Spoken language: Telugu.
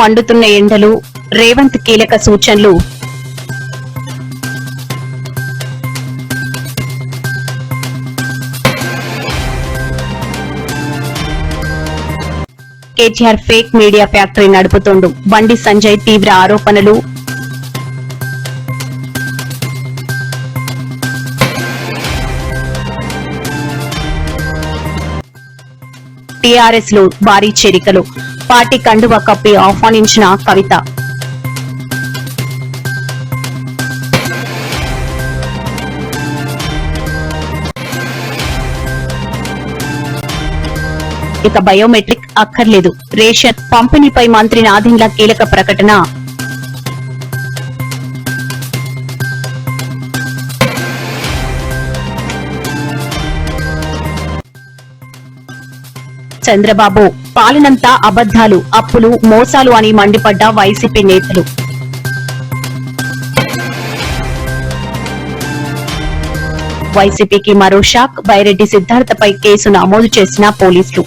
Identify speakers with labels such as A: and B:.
A: మండుతున్న ఎండలు, రేవంత్ కీలక సూచనలు. కేటీఆర్ ఫేక్ మీడియా ఫ్యాక్టరీ నడుపుతోండు. బండి సంజయ్ తీవ్ర ఆరోపణలు. టీఆర్ఎస్ లో భారీ చేరికలు. పార్టీ కండువా కప్పి ఆహ్వానించిన కవిత. ఇక బయోమెట్రిక్ అక్కర్లేదు. రేషన్ పంపిణీపై మంత్రి నాదెండ్ల కీలక ప్రకటన. చంద్రబాబు పాలనంతా అబద్దాలు, అప్పులు, మోసాలు అని మండిపడ్డ వైసీపీ నేతలు. వైసీపీకి మరో షాక్. బైరెడ్డి సిద్ధార్థపై కేసు నమోదు చేసిన పోలీసులు.